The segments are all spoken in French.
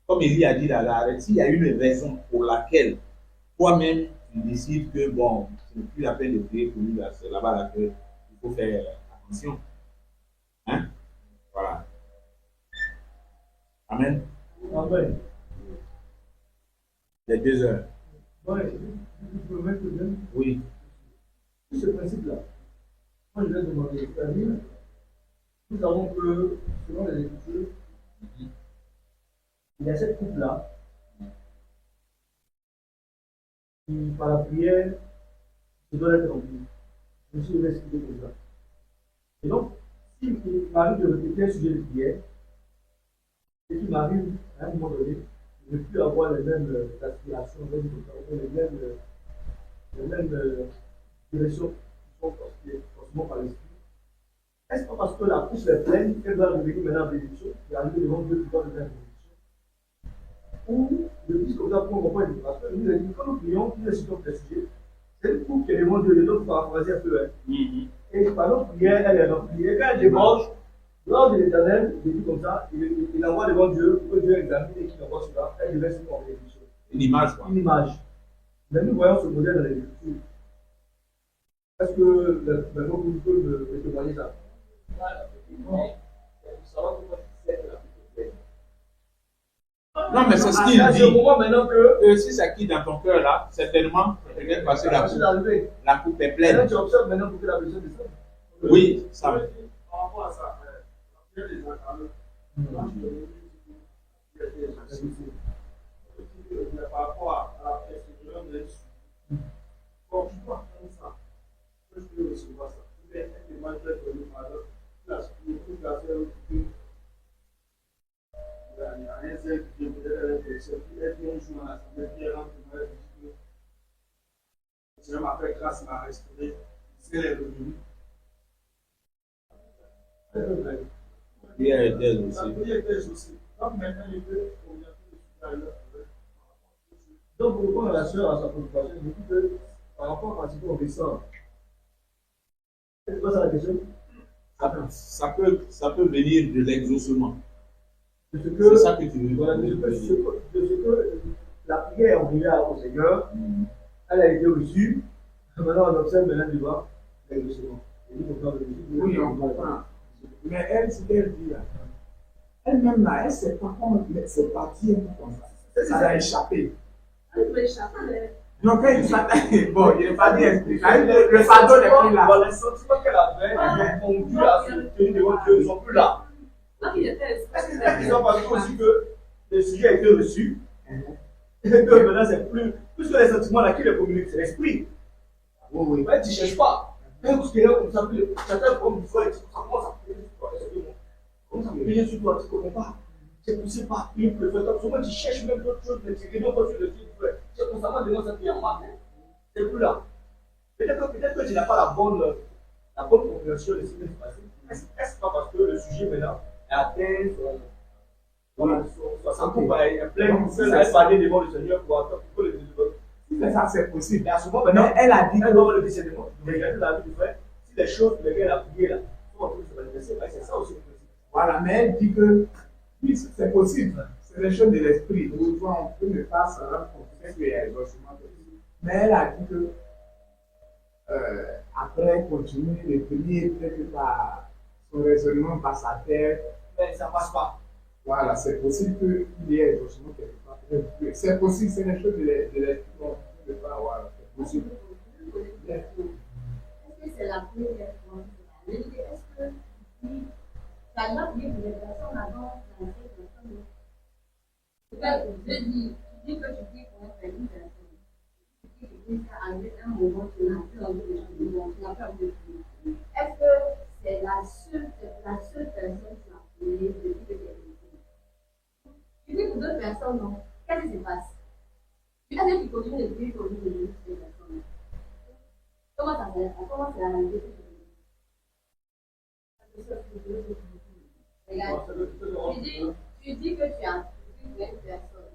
comme Élie a dit là, s'il y a une raison pour laquelle toi-même tu décides que bon, ce n'est plus la peine de prier pour lui, c'est là-bas là, qu'il faut faire attention. Hein? Voilà. Amen. Amen. Les 2 heures. Ouais, je peux mettre bien. Oui. Ce principe-là, moi je vais demander, c'est-à-dire, nous savons que, selon les Écritures, il y a cette couple-là qui, par la prière, se doit être remplie. Je me suis expliqué comme ça. Et donc, s'il m'arrive de répéter un sujet de prière, et qu'il m'arrive à un moment donné de ne plus avoir les mêmes aspirations, les mêmes directions qui sont forcément par l'esprit, est-ce pas parce que la couche est pleine qu'elle doit revenir maintenant en bénédiction et arriver devant Dieu qui doit revenir en bénédiction? Ou le plus comme ça pour mon point de vue, parce que nous avons dit, quand nous prions, nous décidons de sujet, c'est une coupe qui est devant Dieu, et donc il faut paraphraser un peu. Et par notre prière, elle est remplie. Et quand elle débranche, lors de l'éternel, je dis comme ça, il envoie devant Dieu, pour que Dieu examine et qu'il envoie cela, elle devait se en bénédiction. Une image, quoi. Une image. Mais nous voyons ce modèle dans les Écritures. Est-ce que le groupe peut me témoigner ça? Non, mais c'est ce qu'il dit. Maintenant que Si ça quitte dans ton cœur là, certainement, peut-être parce que la coupe est pleine. maintenant, tu observes maintenant pour que la personne descende. Oui, ça. Par rapport à ça, il y a des accalés. Par rapport à la persévérance de Jésus. Quand tu dois prendre ça, je peux recevoir ça. Tu peux être demandé de nous par exemple, toute la sœur occupée. Il y a un seul qui est peut-être qui est bien joué à l'assemblée, qui est rentré dans la vie. Je m'appelle grâce m'a restauré, c'est les revenus. Il y a des aussi. Donc, pour répondre à la sœur à sa préoccupation, je dis que par rapport à ce qu'on ressent, c'est quoi ça la question? Ça peut venir de l'exaucement. C'est ça que tu veux. Voilà, de ce que la prière est envoyée au Seigneur, elle a été reçue, maintenant on observe maintenant du bas l'exaucement. Oui, on comprend. Mais elle, ce qu'elle dit là, elle-même là, elle ne sait pas comment c'est parti comme ça. Ça l'a échappé. Elle peut échapper. Donc, quand il s'attaque, bon, il n'est pas bien expliqué. Le fardeau n'est plus là. Les sentiments qu'elle avait conduit à se tenir devant Dieu ne sont plus là. Est-ce que c'est la question parce que aussi que le sujet a été reçu et que maintenant c'est plus que les sentiments là qui les communiquent, c'est l'esprit. Oui. Mais tu ne cherches pas. Même si tu es comme ça, certains comme du fois, ça commence à payer sur toi. Comment ça payer sur toi, tu ne comprends pas. C'est poussé par une préférence. Souvent tu cherches même d'autres choses, mais tu ne pas sur le fil. C'est constamment devant ça, puis en matin. C'est plus là. Peut-être que tu n'as pas la bonne compréhension de ce qui se passe. Est-ce pas parce que le sujet maintenant est atteint sa coupe est pleine, elle est parlée devant le Seigneur pour attendre que le délivre. Si c'est ça, c'est possible. Mais à ce moment, maintenant, elle a dit elle doit avoir le discernement. Regardez la vie du frère. Si les choses pour lesquelles elle a prié là sont en train de se manifester, c'est ça aussi le principe. Voilà, mais elle dit que oui, c'est possible. C'est les choses de l'esprit. Donc, on peut ne pas se rendre compte qu'il y a exaucement possible. Mais elle a dit que après, continuer de prier, peut-être par son raisonnement, par sa tête. Mais ça ne passe pas. Voilà, c'est possible qu'il y ait exaucement quelque part. C'est possible, c'est les choses de l'esprit. On ne peut pas avoir. C'est possible. Est-ce que c'est la première fois? Est-ce que ça doit prier pour les personnes avant d'aller personne? Je dis que tu dis pour être une personne. Tu dis qu'à un moment, tu n'as plus envie de prier, tu n'as plus envie de prier. Est-ce que c'est la seule personne qui a prié depuis que tu es ici? Tu dis pour d'autres personnes, non. Qu'est-ce qui se passe? Est-ce que tu continues de prier pour nous de ces personnes? Comment ça se fait? Comment c'est la réalité? Regarde, tu dis que tu as prié pour une personne.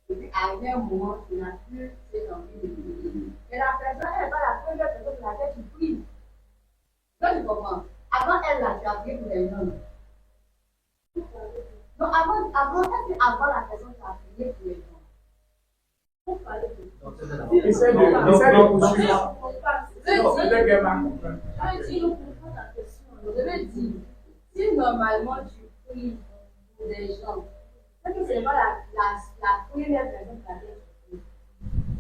Et puis, arrivé un moment, tu n'as plus cette envie de prier. Mais la personne, elle n'est pas la première personne pour laquelle tu pries. Toi, tu comprends? Avant elle, là, tu as prié pour les hommes. Donc, avant la personne, tu as prié. Essaye de poursuivre. Non, c'est de qu'elle va comprendre. Je veux dire, si normalement tu pries pour des gens, c'est que ce n'est pas la première personne qui a été priée.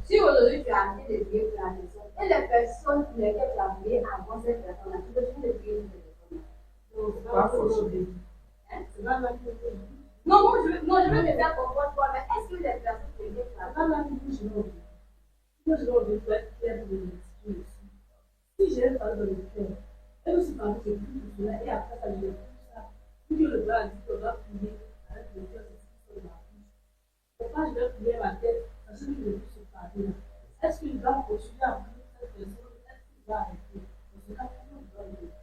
Si aujourd'hui tu as amené des prières pour la personne, et les personnes pour lesquelles tu as prié avant cette personne-là, tu peux toujours les prier pour cette personne-là. Pas forcément. C'est pas mal. Non, je veux me faire comprendre toi, mais est-ce que les personnes pour lesquelles tu as prié, moi je vais faire clair de l'esprit aussi. Si j'ai parlé dans le cœur, elle aussi parle de tout cela, et après ça, je vais tout ça. Puis que le gars a dit qu'on doit prier avec le cœur, c'est ce que pourquoi je vais prier ma tête, parce que je ne veux plus se parler là. Est-ce qu'il va continuer à prier cette personne? Est-ce qu'il va arrêter? Dans ce cas, comment il doit le faire?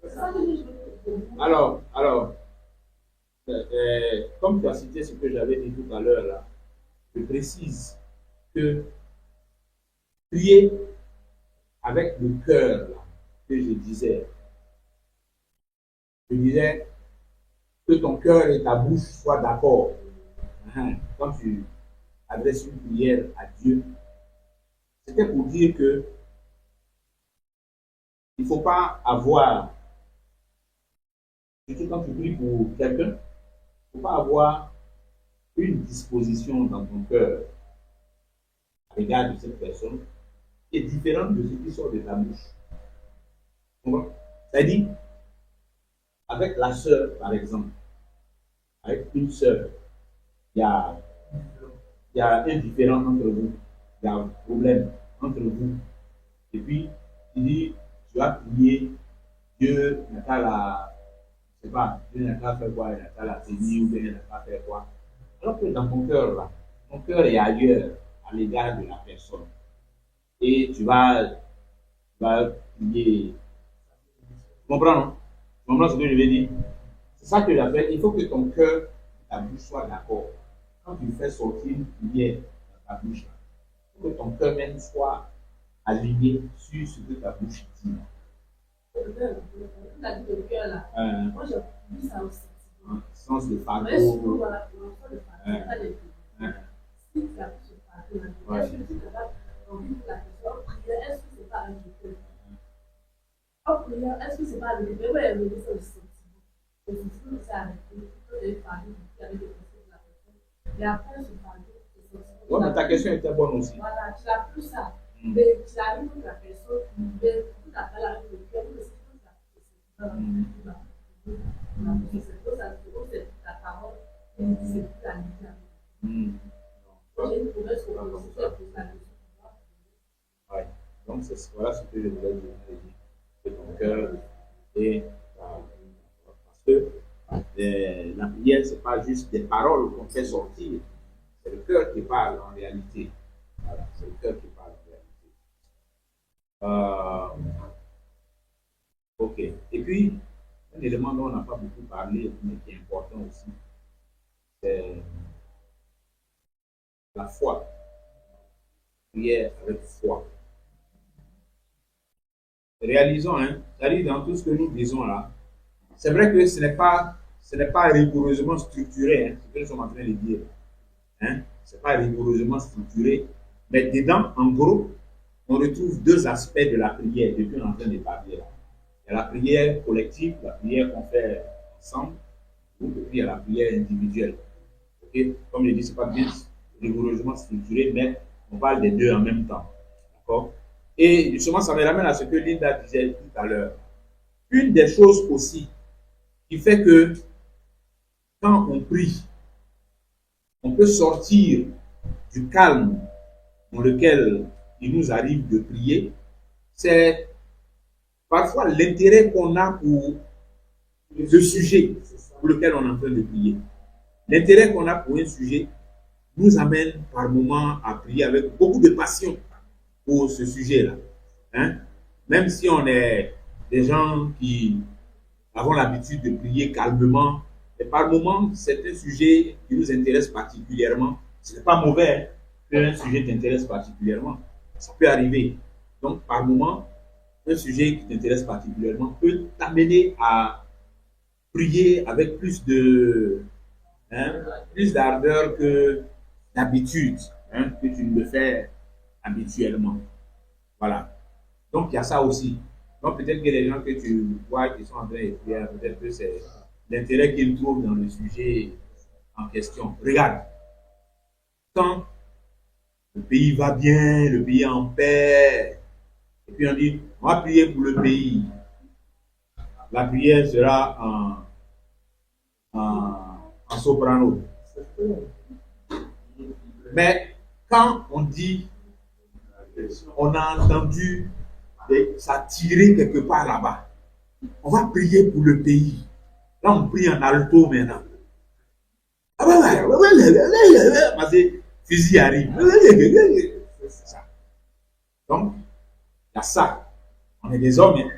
C'est ça que je veux dire. Alors, comme tu as cité ce que j'avais dit tout à l'heure là, je précise que prier avec le cœur là, que je disais que ton cœur et ta bouche soient d'accord. Quand tu adresses une prière à Dieu, c'était pour dire que il ne faut pas avoir, surtout quand tu pries pour quelqu'un, il ne faut pas avoir une disposition dans ton cœur à l'égard de cette personne qui est différente de ce qui sort de ta bouche. C'est-à-dire, avec la sœur, par exemple, avec une sœur, il y a un différent entre vous, il y a un problème entre vous. Et puis, tu dis, tu vas prier, Dieu n'a qu'à la, je ne sais pas, Dieu n'a qu'à faire quoi, il n'a qu'à la tenir ou bien il n'a qu'à faire quoi. Alors que dans ton cœur, là, ton cœur est ailleurs à l'égard de la personne. Et tu vas prier. Tu comprends, non? Tu comprends ce que je veux dire? C'est ça que j'appelle, il faut que ton cœur et ta bouche soient d'accord. Quand tu fais sortir une prière dans ta bouche, il faut que ton cœur même soit aligné sur ce que ta bouche dit. Tu as dit le cœur là. Moi j'ai vu ça aussi. Sens de fardeau. Mais surtout, voilà, pour l'enfant de fardeau, pas les filles. Si tu as pu se fardeau, est-ce que tu as envie de la personne prier? Est-ce que c'est pas un cœur? En prière, est-ce que c'est pas un cœur? Oui, elle me dit ça aussi. Le sentiment, c'est arrêté. Tu peux les fardeaux avec les pensées de la personne. Et après, ce fardeau, c'est sorti. Oui, mais ta question était bonne aussi. Voilà, tu n'as plus ça. Mais tu as vu que la personne, mais tout à fait avec le cœur, mais c'est tout ça. C'est la parole, c'est plus la lumière. J'ai une promesse pour la oui. Donc, voilà ce que je voulais dire. C'est ton cœur et parce que la prière, ce n'est pas juste des paroles qu'on fait sortir, c'est le cœur qui parle en réalité. Voilà, c'est le cœur qui parle en réalité. Ok. Et puis, un élément dont on n'a pas beaucoup parlé, mais qui est important aussi, c'est la foi. Prière avec foi. Réalisons, c'est-à-dire dans tout ce que nous disons là, c'est vrai que ce n'est pas rigoureusement structuré, ce que nous sommes en train de dire. Ce n'est pas rigoureusement structuré, mais dedans, en gros, on retrouve deux aspects de la prière depuis qu'on est en train de parler là. Il y a la prière collective, la prière qu'on fait ensemble, et puis il y a la prière individuelle. Okay? Comme je dis, ce n'est pas bien rigoureusement structuré, mais on parle des deux en même temps. D'accord? Et justement, ça me ramène à ce que Linda disait tout à l'heure. Une des choses aussi qui fait que quand on prie, on peut sortir du calme dans lequel il nous arrive de prier, c'est parfois l'intérêt qu'on a pour le sujet pour lequel on est en train de prier. L'intérêt qu'on a pour un sujet nous amène par moments à prier avec beaucoup de passion pour ce sujet-là. Même si on est des gens qui avons l'habitude de prier calmement, et par moments, c'est un sujet qui nous intéresse particulièrement. Ce n'est pas mauvais qu'un sujet t'intéresse particulièrement. Ça peut arriver. Donc, par moments, un sujet qui t'intéresse particulièrement peut t'amener à prier avec plus d'ardeur que d'habitude. hein, que tu ne le fais habituellement. Voilà. Donc, il y a ça aussi. Donc, peut-être que les gens que tu vois qui sont en train d'écrire, peut-être que c'est l'intérêt qu'ils trouvent dans le sujet en question. Regarde, quand le pays va bien, le pays est en paix, et puis on dit, on va prier pour le pays. La prière sera en soprano. Mais quand on dit, on a entendu ça tirer quelque part là-bas, on va prier pour le pays. Là, on prie en alto maintenant. Parce que fusil arrive. C'est ça. Donc, il y a ça. On est des hommes. Hein.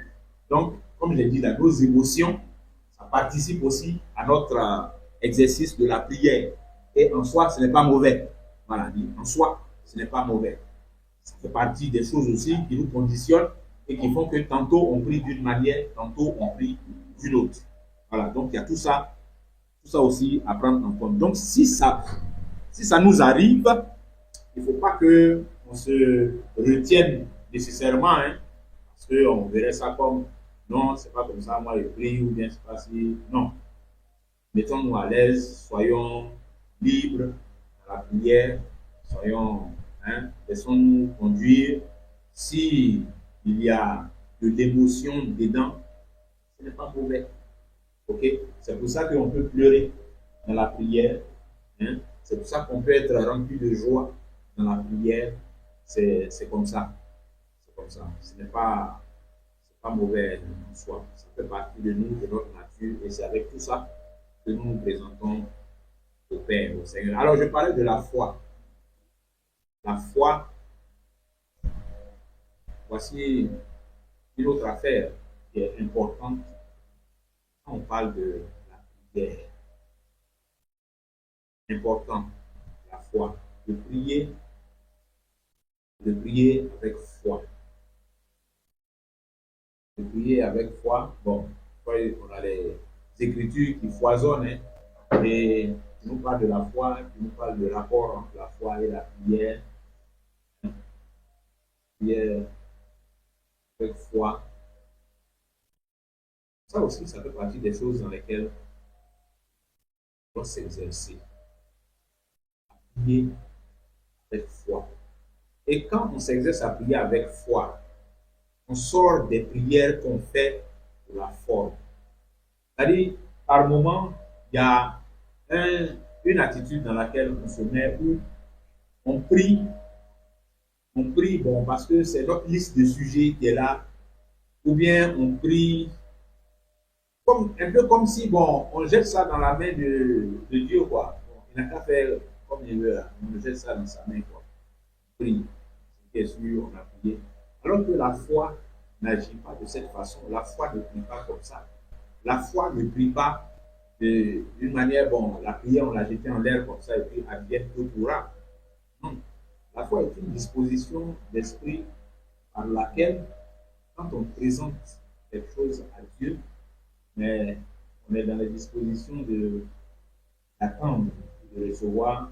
Donc, comme je l'ai dit, là, nos émotions, ça participe aussi à notre exercice de la prière. Et en soi, ce n'est pas mauvais. Voilà, en soi, ce n'est pas mauvais. Ça fait partie des choses aussi qui nous conditionnent et qui font que tantôt on prie d'une manière, tantôt on prie d'une autre. Voilà, donc il y a tout ça aussi à prendre en compte. Donc si ça nous arrive, il ne faut pas qu'on se retienne nécessairement, hein, parce qu'on verrait ça comme non, c'est pas comme ça, moi je prie, ou bien c'est pas si. Non. Mettons-nous à l'aise, soyons libres dans la prière, laissons-nous conduire. Si il y a de l'émotion dedans, ce n'est pas mauvais. Ok? C'est pour ça qu'on peut pleurer dans la prière. Hein? C'est pour ça qu'on peut être rempli de joie dans la prière. C'est comme ça. C'est comme ça. Ce n'est pas mauvais en soi. Ça fait partie de nous, de notre nature. Et c'est avec tout ça que nous nous présentons au Père, au Seigneur. Alors, je parlais de la foi. La foi, voici une autre affaire qui est importante quand on parle de la prière. Important, la foi. De prier avec foi. De prier avec foi. Bon, on a les Écritures qui foisonnent, hein, et tu nous parles de la foi, tu nous parles du rapport entre la foi et la prière. Prière avec foi. Ça aussi, ça fait partie des choses dans lesquelles on doit s'exercer. Prier avec foi. Et quand on s'exerce à prier avec foi, on sort des prières qu'on fait pour la forme. C'est-à-dire, par moment, il y a une attitude dans laquelle on se met où on prie, bon, parce que c'est notre liste de sujets qui est là, ou bien on prie un peu comme si, bon, on jette ça dans la main de Dieu, quoi. Bon, il n'a qu'à faire comme il veut, là. On jette ça dans sa main, quoi. On prie, c'est sûr, on a prié. Alors que la foi n'agit pas de cette façon, la foi ne prie pas comme ça. La foi ne prie pas d'une manière, bon, la prière, on l'a jetée en l'air comme ça, et puis advienne que pourra. Non. La foi est une disposition d'esprit par laquelle, quand on présente quelque chose à Dieu, mais on est dans la disposition d'attendre, de recevoir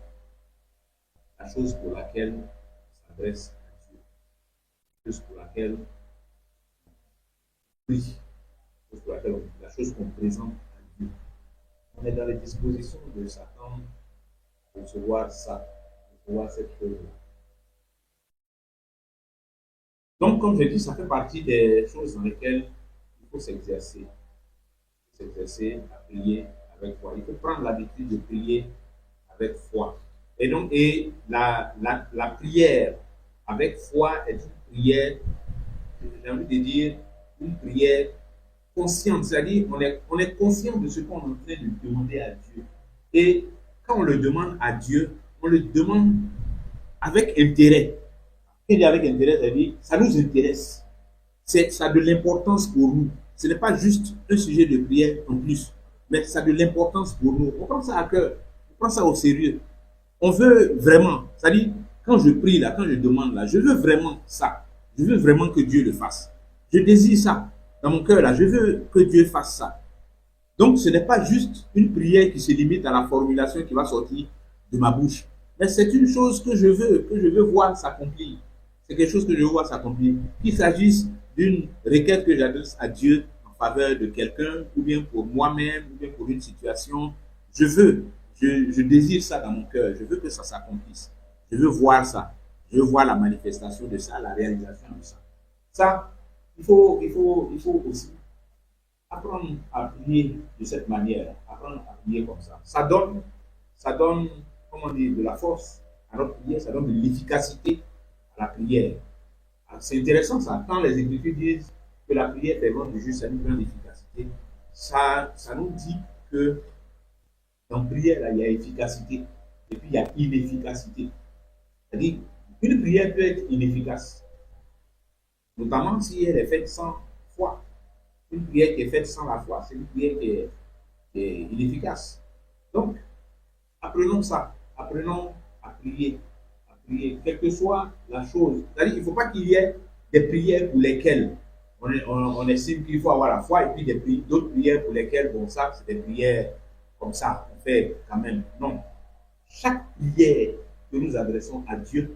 la chose pour laquelle on s'adresse à Dieu, la chose pour laquelle on prie, la chose qu'on présente à Dieu. On est dans les dispositions de s'attendre à recevoir ça, recevoir cette chose-là. Donc, comme je dis, ça fait partie des choses dans lesquelles il faut s'exercer. S'exercer à prier avec foi. Il faut prendre l'habitude de prier avec foi. Et donc, la prière avec foi est une prière, j'ai envie de dire, une prière consciente. C'est-à-dire, on est conscient de ce qu'on est en train de demander à Dieu. Et quand on le demande à Dieu, on le demande avec intérêt. Et avec intérêt, c'est-à-dire, ça nous intéresse. Ça a de l'importance pour nous. Ce n'est pas juste un sujet de prière en plus, mais ça a de l'importance pour nous. On prend ça à cœur, on prend ça au sérieux. On veut vraiment, c'est-à-dire, quand je prie là, quand je demande là, je veux vraiment ça. Je veux vraiment que Dieu le fasse. Je désire ça dans mon cœur là, je veux que Dieu fasse ça. Donc, ce n'est pas juste une prière qui se limite à la formulation qui va sortir de ma bouche. Mais c'est une chose que je veux voir s'accomplir. C'est quelque chose que je veux voir s'accomplir. Qu'il s'agisse d'une requête que j'adresse à Dieu en faveur de quelqu'un, ou bien pour moi-même, ou bien pour une situation, je désire ça dans mon cœur. Je veux que ça s'accomplisse. Je veux voir ça. Je veux voir la manifestation de ça, la réalisation de ça. Ça, il faut aussi apprendre à prier de cette manière, apprendre à prier comme ça. Ça donne, comment dire, de la force à notre prière, ça donne de l'efficacité à la prière. Alors, c'est intéressant ça. Quand les Écritures disent que la prière fait vraiment du juste, ça nous donne d'efficacité. Ça nous dit que dans la prière, là, il y a efficacité et puis il y a inefficacité. C'est-à-dire, une prière peut être inefficace, notamment si elle est faite sans foi. Une prière qui est faite sans la foi, c'est une prière qui est inefficace. Donc, apprenons ça. Apprenons à prier. À prier, quelle que soit la chose. C'est-à-dire qu'il ne faut pas qu'il y ait des prières pour lesquelles on estime qu'il faut avoir la foi et puis d'autres prières pour lesquelles, bon, ça, c'est des prières comme ça, on fait quand même. Non. Chaque prière que nous adressons à Dieu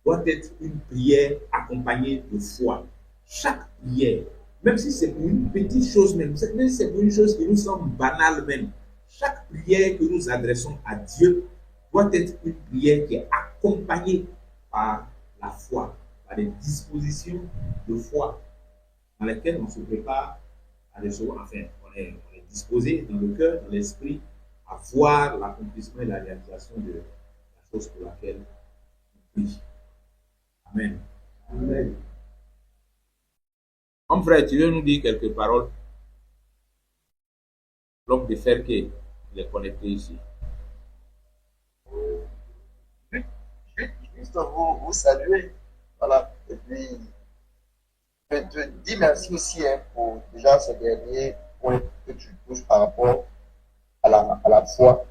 doit être une prière accompagnée de foi. Chaque prière, même si c'est pour une petite chose même si c'est pour une chose qui nous semble banale même, chaque prière que nous adressons à Dieu doit être une prière qui est accompagnée par la foi, par des dispositions de foi dans lesquelles on se prépare à recevoir, enfin, on est disposé dans le cœur, dans l'esprit, à voir l'accomplissement et la réalisation de la chose pour laquelle on prie. Amen. Amen. Mon frère, tu veux nous dire quelques paroles? L'homme de fer qui est connecté ici. Juste vous saluer. Voilà. Et puis, je te dis merci aussi pour déjà ce dernier point que tu touches par rapport à la foi.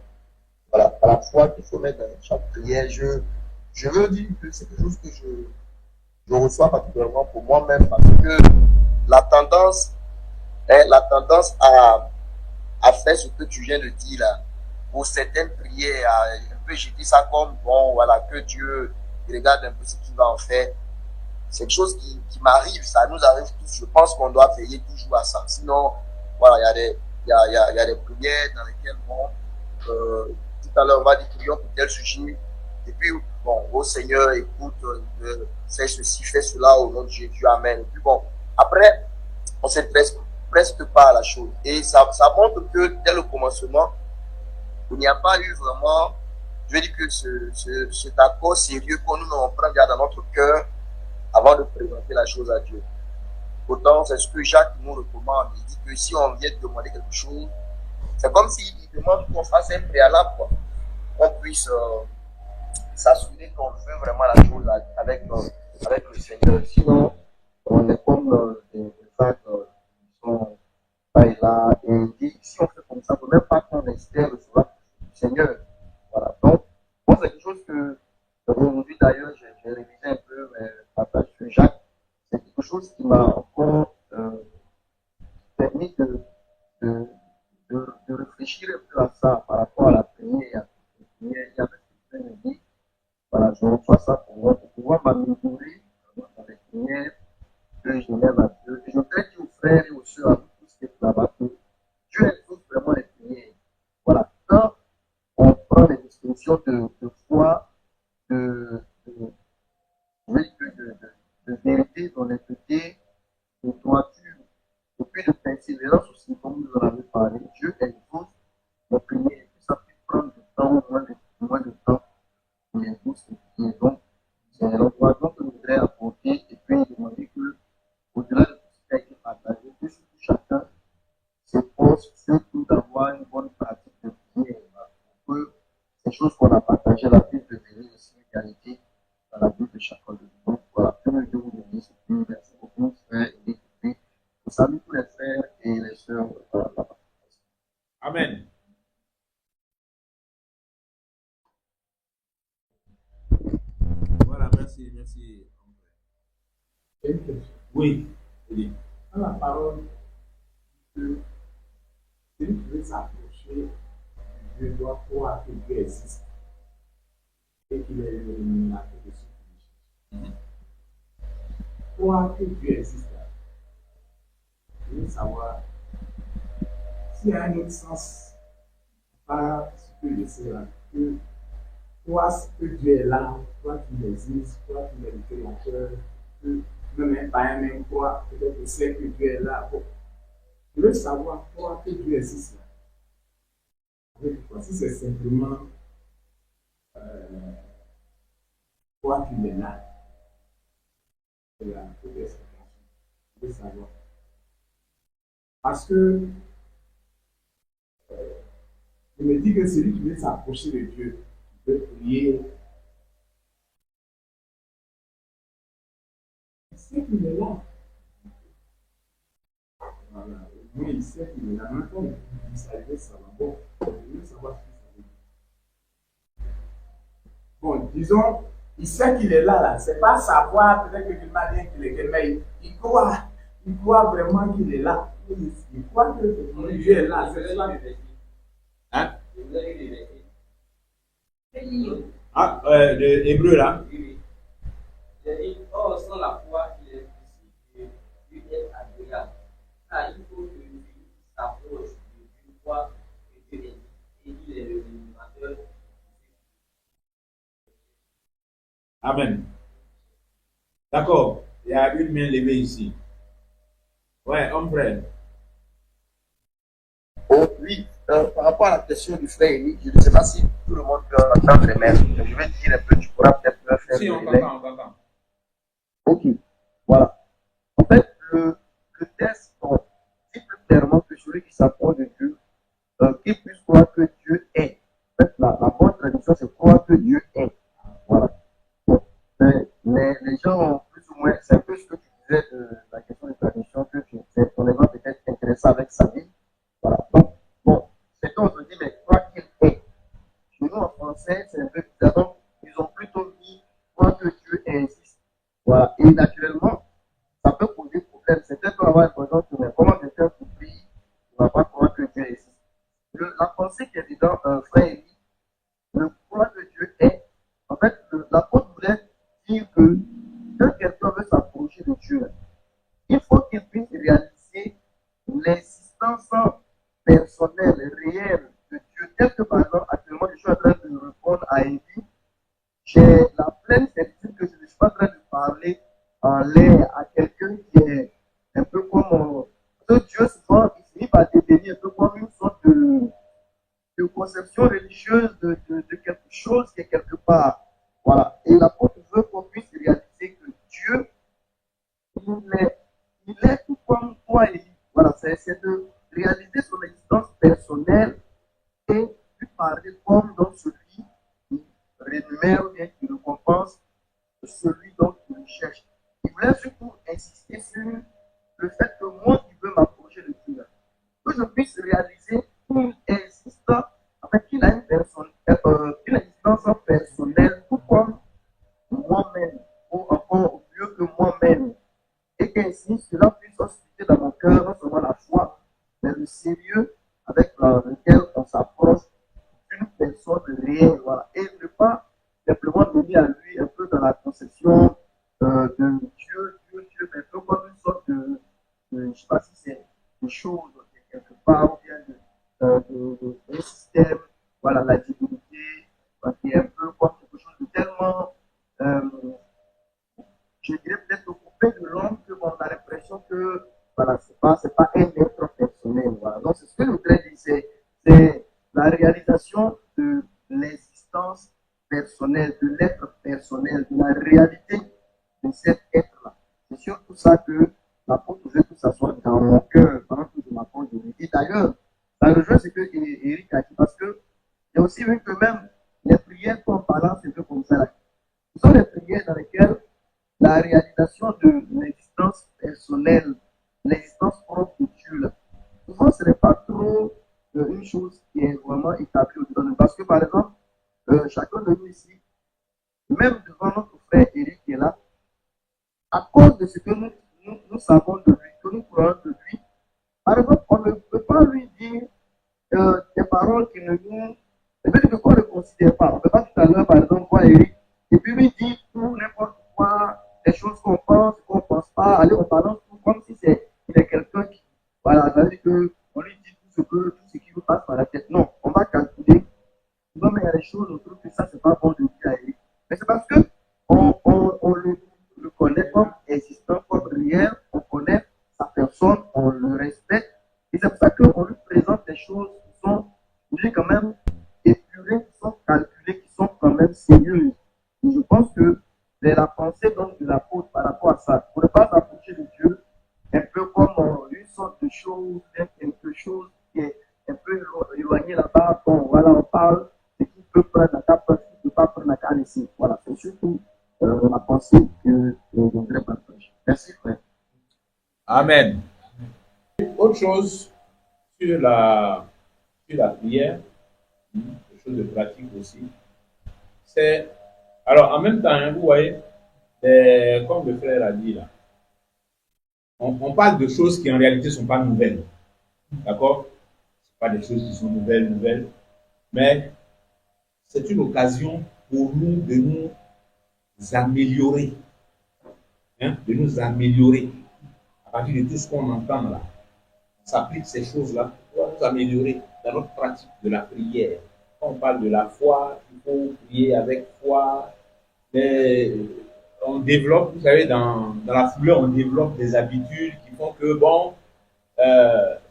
Voilà, à la foi qu'il faut mettre dans chaque prière. Je veux dire que c'est quelque chose que je reçois particulièrement pour moi-même parce que la tendance à faire ce que tu viens de dire là, pour certaines prières, un peu jeter ça comme bon, voilà, que Dieu regarde un peu ce qu'il va en faire. C'est quelque chose qui m'arrive, ça nous arrive tous. Je pense qu'on doit veiller toujours à ça. Sinon, voilà, il y a des prières dans lesquelles, bon, tout à l'heure, on va dire prions pour tel sujet. Et puis, bon, oh Seigneur, écoute, fais ceci, fais cela au nom de Jésus, Amen. Et puis, bon, après, on ne s'intéresse presque pas à la chose. Et ça montre que dès le commencement, il n'y a pas eu vraiment, je veux dire que cet accord sérieux qu'on nous prend déjà dans notre cœur avant de présenter la chose à Dieu. Pourtant, c'est ce que Jacques nous recommande. Il dit que si on vient demander quelque chose, c'est comme s'il demande qu'on fasse un préalable, quoi. Qu'on puisse s'assurer qu'on veut vraiment la chose avec le Seigneur. Sinon, on est comme des femmes qui sont pas là. Et il dit, si on fait comme ça, il ne faut même pas qu'on espère recevoir du Seigneur. Voilà. Donc, bon, c'est quelque chose que aujourd'hui d'ailleurs, j'ai révisé un peu mes passages sur Jacques. C'est quelque chose qui m'a encore permis de réfléchir un peu à ça par rapport à la prière. Il y avait ce que je me dis, voilà, je reçois ça pour pouvoir m'améliorer dans les prières que je lève à Dieu. Et je voudrais dire aux frères et aux sœurs, à tous qui sont là-bas, que Dieu exauce vraiment les prières. Voilà, quand on prend les dispositions de foi, de vérité, d'honnêteté, de droiture, et puis de persévérance aussi, comme vous en avez parlé, Dieu exauce les prières. Ça peut prendre du temps ou moins de temps. Il exauce les prières. Donc, c'est l'encouragement que je voudrais apporter et puis demander que, au-delà de tout ce qui a été partagé, que chacun s'efforce surtout d'avoir une bonne pratique de prière. Pour que ces choses qu'on a partagées là puissent devenir aussi une réalité dans la vie de chacun de nous. Donc, voilà, que Dieu vous bénisse. Merci beaucoup, frères et écoutez. Je salue tous les frères et les sœurs. Amen. Voilà, merci. J'ai une question. Oui, oui. Dans la parole, que celui qui veut s'approcher du Dieu doit croire que Dieu existe. et qu'il est l'éliminateur de ce qu'il cherche. Croire que Dieu existe, je veux savoir s'il y a un autre sens, pas ce que je sais là, que toi, que Dieu est là, toi qui existes, toi qui es le créateur, que même pas un même toi, peut-être que c'est que Dieu est là. Bon, je veux savoir, toi, que Dieu existe là. Avec toi, si c'est simplement toi qui es là, c'est la toute explication. Je veux savoir. Parce que je me dis que celui qui veut s'approcher de Dieu, qui veut prier, il sait qu'il est là. Voilà. Moi, il sait qu'il est là. Maintenant, il dit ça, il veut savoir. Bon, je veux savoir ce que ça veut dire. Bon, disons, il sait qu'il est là, là. C'est pas savoir, peut-être que m'a dit qu'il est là, mais il croit vraiment qu'il est là. Il croit que Dieu est là. C'est ça. Hein? Vous avez des versets. Ah, de Hébreu là. Oui. J'ai dit, or, sans la foi, il est difficile de lui être agréable. Car il faut que lui s'approche de Dieu, croit que Dieu est et il est le libérateur. Amen. D'accord. Il y a une main levée ici. Ouais, homme frère. Oh, oui, par rapport à la question du frère Élie, je ne sais pas si tout le monde peut entendre les mains. Je vais dire un peu, tu pourras peut-être me faire Si, le on relais. t'entend. Ok, voilà. En fait, le texte dit plus clairement que celui qui s'approche de Dieu, qu'il puisse croire que Dieu est. En fait, la bonne traduction, c'est croire que Dieu est. Voilà. Bon, mais les gens ont plus ou moins, c'est un peu ce que tu disais de la question de traduction, que ton exemple peut-être intéressant avec sa vie. Voilà. Donc, bon, c'est quand on se dit, mais croire qu'il est. Chez nous, en français, c'est un peu bizarre. Donc, ils ont plutôt dit croire que Dieu existe. Voilà. Et naturellement, ça peut poser problème. C'est peut-être qu'on va avoir l'impression que, mais comment quelqu'un peut prier, il ne va pas croire que Dieu existe. La pensée qui est dedans, frère Élie, le croire que Dieu est, en fait, l'apôtre voulait dire que quand quelqu'un veut s'approcher de Dieu, il faut qu'il puisse réaliser l'existence personnelle, réelle de Dieu. Tel que, par exemple, actuellement, je suis en train de répondre à Élie. J'ai la pleine certitude que je ne suis pas en train de parler en l'air à quelqu'un qui est un peu comme que Dieu souvent il finit par devenir un peu comme une sorte de conception religieuse de quelque chose qui est quelque part. Voilà. Et l'apôtre veut qu'on puisse réaliser que Dieu, il est tout comme toi et lui. Voilà, c'est de réaliser son existence personnelle et lui parler comme dans celui qui rémunère ou bien qui récompense celui dont il cherche. Il voulait surtout insister sur le fait que moi qui veux m'approcher de Dieu, que je puisse réaliser qu'il existe, en fait, qu'il a une existence personnelle, tout comme moi-même, ou encore mieux que moi-même, et qu'ainsi cela puisse susciter dans mon cœur non seulement la foi, mais le sérieux avec lequel on s'approche d'une personne réelle, voilà, et ne pas simplement venir à lui un peu dans la conception de Dieu, mais un peu comme une sorte je ne sais pas si c'est des choses quelque part, ou bien d'un système, voilà, la divinité, qui est un peu comme quelque chose de tellement, je dirais peut-être coupé de l'homme que bon, on a l'impression que, voilà, c'est pas un être personnel, voilà. Donc, c'est ce que je voudrais dire, c'est la réalisation de l'existence personnelle, de l'être personnel, de la réalité de cet être-là. C'est surtout ça que l'apôtre veut que ça soit dans mon cœur pendant que je m'approche de lui. Et d'ailleurs, ça rejoint ce que Eric a dit, parce que j'ai aussi vu que même les prières qu'on balance un peu comme ça, là, ce sont les prières dans lesquelles la réalisation de l'existence personnelle, l'existence propre de Dieu, là, souvent ce n'est pas trop une chose qui est vraiment établie au-dedans de nous. Parce que par exemple, chacun de nous ici, même devant notre frère Eric qui est là, à cause de ce que nous savons de lui, que nous croyons de lui, par exemple, on ne peut pas lui dire des paroles qui ne nous Ça veut dire que qu'on ne le considère pas. On ne peut pas tout à l'heure, par exemple, voir Eric, et puis lui dire tout, n'importe quoi, les choses qu'on pense, qu'on ne pense pas, aller on balance tout comme si il est quelqu'un qui, voilà, ça veut dire qu'on lui dit tout ce qui nous passe par la tête. Non, on va calculer. Non, mais il y a des choses, on trouve que ça, c'est pas bon de dire à Eric. Mais c'est parce que on le connaît comme existant, comme réel, on connaît sa personne, on le respecte. Et c'est pour ça qu'on lui présente des choses qui sont, quand même, épurées, qui sont calculées, qui sont quand même sérieuses. Et je pense que c'est la pensée donc de l'apôtre par rapport à ça. Pour ne pas s'approcher de Dieu, un peu comme une sorte de chose, quelque chose qui est un peu éloigné là-bas. Bon, voilà, on parle de qui peut prendre la cape, qui ne peut pas prendre la canne ici. Voilà, c'est surtout la pensée que je voudrais partager. Merci, frère. Amen. Autre chose sur la prière, quelque chose de pratique aussi, c'est, alors en même temps, vous voyez, comme le frère a dit là, on parle de choses qui en réalité ne sont pas nouvelles. D'accord? Ce ne sont pas des choses qui sont nouvelles, mais c'est une occasion pour nous de nous améliorer. De nous améliorer à partir de tout ce qu'on entend là. On s'applique ces choses-là pour nous améliorer dans notre pratique de la prière. Quand on parle de la foi, il faut prier avec foi. Mais on développe, vous savez, dans la foulée, on développe des habitudes qui font que, bon,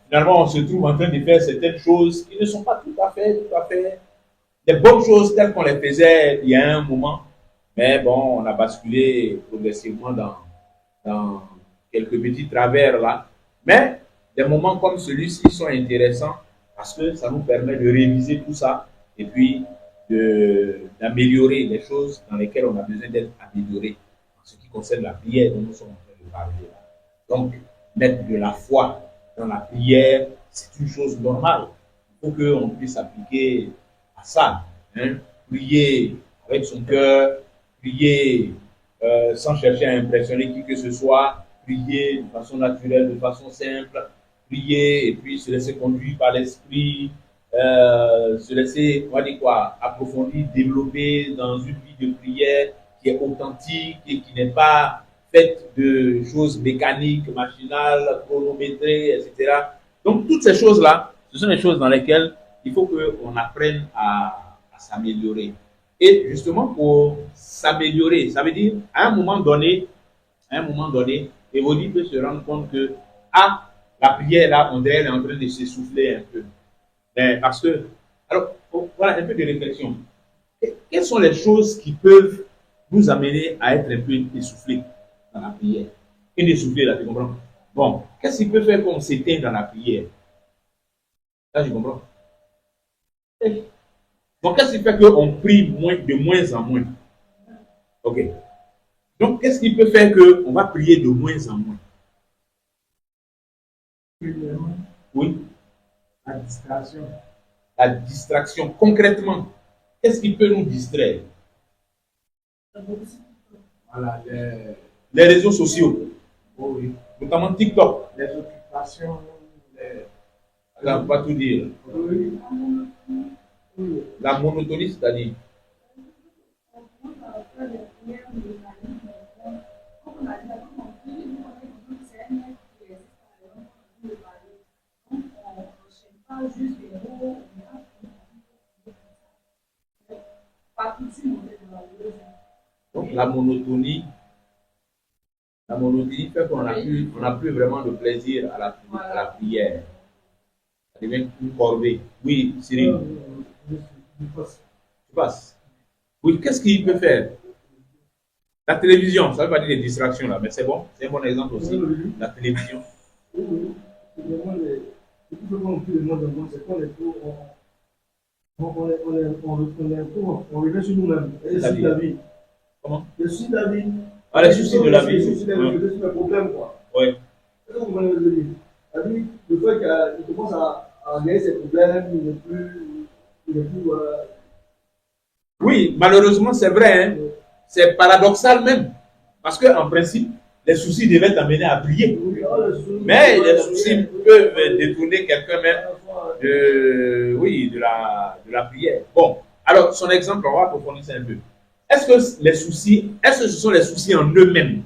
finalement, on se trouve en train de faire certaines choses qui ne sont pas tout à fait des bonnes choses telles qu'on les faisait il y a un moment. Mais bon, on a basculé progressivement dans quelques petits travers là. Mais des moments comme celui-ci sont intéressants parce que ça nous permet de réviser tout ça et puis d'améliorer les choses dans lesquelles on a besoin d'être amélioré en ce qui concerne la prière dont nous sommes en train de parler là. Donc, mettre de la foi dans la prière, c'est une chose normale. Il faut qu'on puisse appliquer à ça. Prier avec son cœur, prier sans chercher à impressionner qui que ce soit, prier de façon naturelle, de façon simple, prier et puis se laisser conduire par l'esprit, se laisser, on va dire quoi, approfondir, développer dans une vie de prière qui est authentique et qui n'est pas faite de choses mécaniques, machinales, chronométrées, etc. Donc toutes ces choses-là, ce sont des choses dans lesquelles il faut qu'on apprenne à s'améliorer. Et justement, pour s'améliorer, ça veut dire, à un moment donné, Évodie peut se rendre compte que, la prière là, on dirait, elle est en train de s'essouffler un peu. Parce que, alors, voilà un peu de réflexion. Quelles sont les choses qui peuvent nous amener à être un peu essoufflés dans la prière? Une essoufflée là, tu comprends? Bon, qu'est-ce qui peut faire qu'on s'éteint dans la prière? Là, je comprends. Donc, qu'est-ce qui fait qu'on prie de moins en moins? Ok. Donc, qu'est-ce qui peut faire qu'on va prier de moins en moins? Oui. La distraction. La distraction. Concrètement, qu'est-ce qui peut nous distraire? Voilà, les réseaux sociaux. Oh oui. Notamment TikTok. Les occupations. Là, on va pas tout dire. Oui. La monotonie, c'est-à-dire. Donc la monotonie fait qu'on n'a plus vraiment de plaisir à la prière. Ça devient une corvée. Oui, Cyril. Tu passes. Oui, qu'est-ce qu'il peut faire? La télévision, ça ne veut pas dire des distractions là, mais c'est bon, c'est un bon exemple aussi. La télévision. On revient sur nous-mêmes. Les soucis de la vie. Comment? Les soucis de la vie. Ah, les soucis de la vie. Les soucis de la vie, c'est le problème, quoi. Oui. Qu'est-ce que vous voulez me dire? C'est-à-dire, le fait qu'il commence à gagner ses problèmes, il n'est plus. Oui, malheureusement, c'est vrai. Hein? C'est paradoxal même. Parce qu'en principe, les soucis devaient t'amener à prier. Mais les soucis peuvent détourner quelqu'un même de la prière. Bon, alors son exemple, on va approfondir ça un peu. Est-ce que ce sont les soucis en eux-mêmes